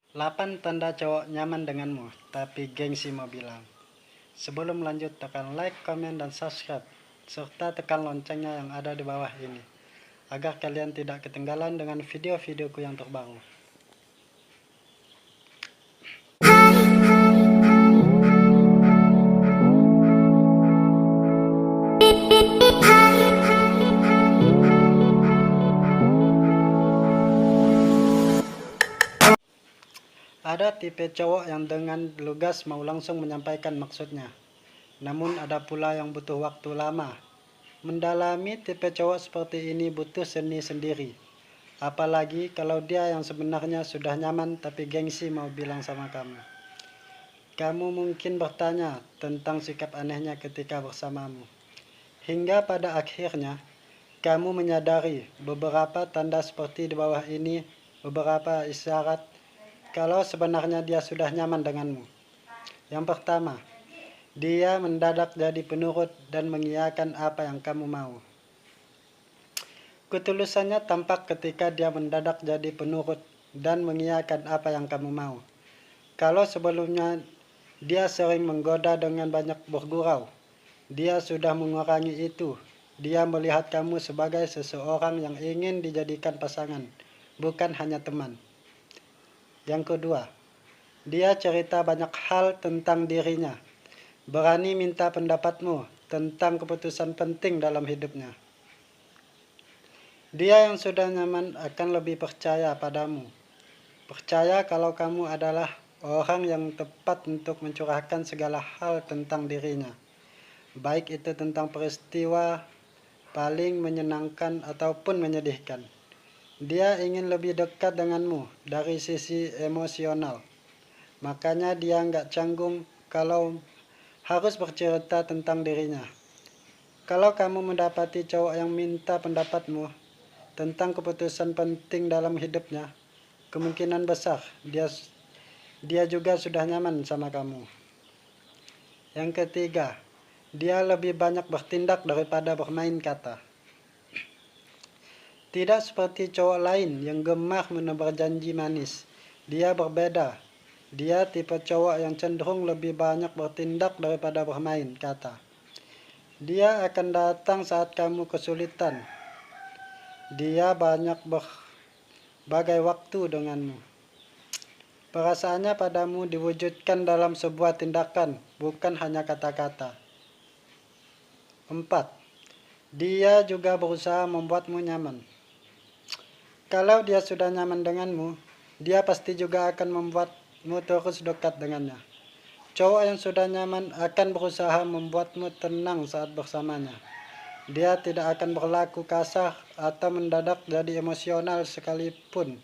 8 tanda cowok nyaman denganmu, tapi gengsi mau bilang. Sebelum lanjut, tekan like, komen, dan subscribe, serta tekan loncengnya yang ada di bawah ini, agar kalian tidak ketinggalan dengan video-videoku yang terbaru. Ada tipe cowok yang dengan lugas mau langsung menyampaikan maksudnya. Namun ada pula yang butuh waktu lama. Mendalami tipe cowok seperti ini butuh seni sendiri. Apalagi kalau dia yang sebenarnya sudah nyaman tapi gengsi mau bilang sama kamu. Kamu mungkin bertanya tentang sikap anehnya ketika bersamamu. Hingga pada akhirnya, kamu menyadari beberapa tanda seperti di bawah ini, beberapa isyarat kalau sebenarnya dia sudah nyaman denganmu. Yang pertama, dia mendadak jadi penurut dan mengiyakan apa yang kamu mau. Ketulusannya tampak ketika dia mendadak jadi penurut dan mengiyakan apa yang kamu mau. Kalau sebelumnya dia sering menggoda dengan banyak bergurau, dia sudah mengurangi itu. Dia melihat kamu sebagai seseorang yang ingin dijadikan pasangan, bukan hanya teman. Yang kedua, dia cerita banyak hal tentang dirinya, berani minta pendapatmu tentang keputusan penting dalam hidupnya. Dia yang sudah nyaman akan lebih percaya padamu. Percaya kalau kamu adalah orang yang tepat untuk mencurahkan segala hal tentang dirinya. Baik itu tentang peristiwa paling menyenangkan ataupun menyedihkan. Dia ingin lebih dekat denganmu dari sisi emosional. Makanya dia nggak canggung kalau harus bercerita tentang dirinya. Kalau kamu mendapati cowok yang minta pendapatmu tentang keputusan penting dalam hidupnya, kemungkinan besar dia juga sudah nyaman sama kamu. Yang ketiga, dia lebih banyak bertindak daripada bermain kata. Tidak seperti cowok lain yang gemar menebar janji manis. Dia berbeda. Dia tipe cowok yang cenderung lebih banyak bertindak daripada bermain kata. Dia akan datang saat kamu kesulitan. Dia banyak berbagai waktu denganmu. Perasaannya padamu diwujudkan dalam sebuah tindakan, bukan hanya kata-kata. 4. Dia juga berusaha membuatmu nyaman. Kalau dia sudah nyaman denganmu, dia pasti juga akan membuatmu terus dekat dengannya. Cowok yang sudah nyaman akan berusaha membuatmu tenang saat bersamanya. Dia tidak akan berlaku kasar atau mendadak jadi emosional sekalipun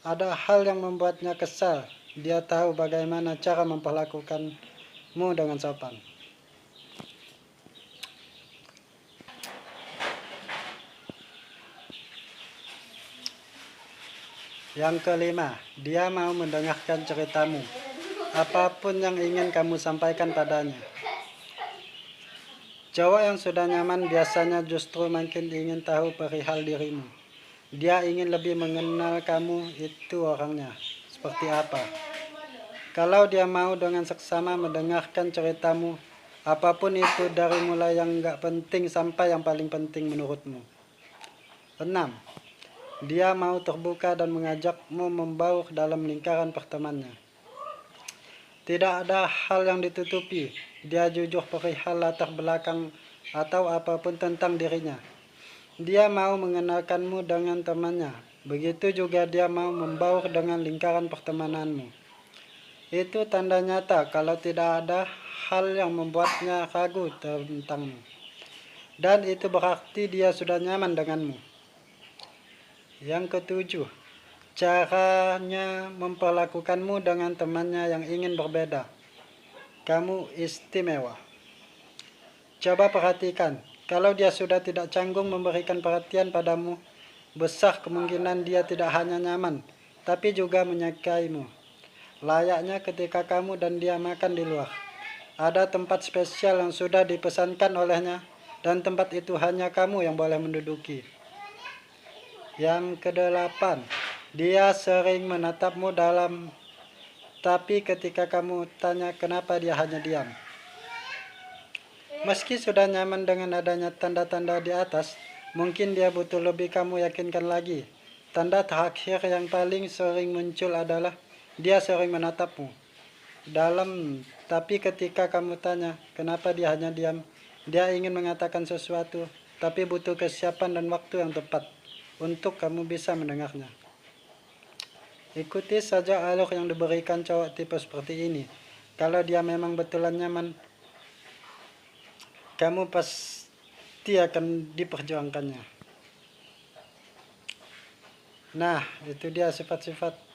ada hal yang membuatnya kesal. Dia tahu bagaimana cara memperlakukanmu dengan sopan. Yang kelima, dia mau mendengarkan ceritamu, apapun yang ingin kamu sampaikan padanya. Cowok yang sudah nyaman biasanya justru makin ingin tahu perihal dirimu. Dia ingin lebih mengenal kamu itu orangnya, seperti apa. Kalau dia mau dengan seksama mendengarkan ceritamu, apapun itu dari mulai yang gak penting sampai yang paling penting menurutmu. 6. Dia mau terbuka dan mengajakmu membaur dalam lingkaran pertemanannya. Tidak ada hal yang ditutupi. Dia jujur perihal latar belakang atau apapun tentang dirinya. Dia mau mengenalkanmu dengan temannya. Begitu juga dia mau membaur dengan lingkaran pertemananmu. Itu tanda nyata kalau tidak ada hal yang membuatnya ragu tentangmu. Dan itu berarti dia sudah nyaman denganmu. Yang ketujuh, caranya memperlakukanmu dengan temannya yang ingin berbeda. Kamu istimewa. Coba perhatikan, kalau dia sudah tidak canggung memberikan perhatian padamu, besar kemungkinan dia tidak hanya nyaman, tapi juga menyukaimu. Layaknya ketika kamu dan dia makan di luar. Ada tempat spesial yang sudah dipesankan olehnya, dan tempat itu hanya kamu yang boleh menduduki. Yang kedelapan, Dia sering menatapmu dalam, tapi ketika kamu tanya kenapa, dia hanya diam. Meski sudah nyaman dengan adanya tanda-tanda di atas, mungkin dia butuh lebih kamu yakinkan lagi. Tanda terakhir yang paling sering muncul adalah dia sering menatapmu dalam, tapi ketika kamu tanya kenapa, dia hanya diam. Dia ingin mengatakan sesuatu, tapi butuh kesiapan dan waktu yang tepat untuk kamu bisa mendengarnya. Ikuti saja alur yang diberikan cowok tipe seperti ini. Kalau dia memang betulan nyaman, kamu pasti akan diperjuangkannya. Nah, itu dia sifat-sifat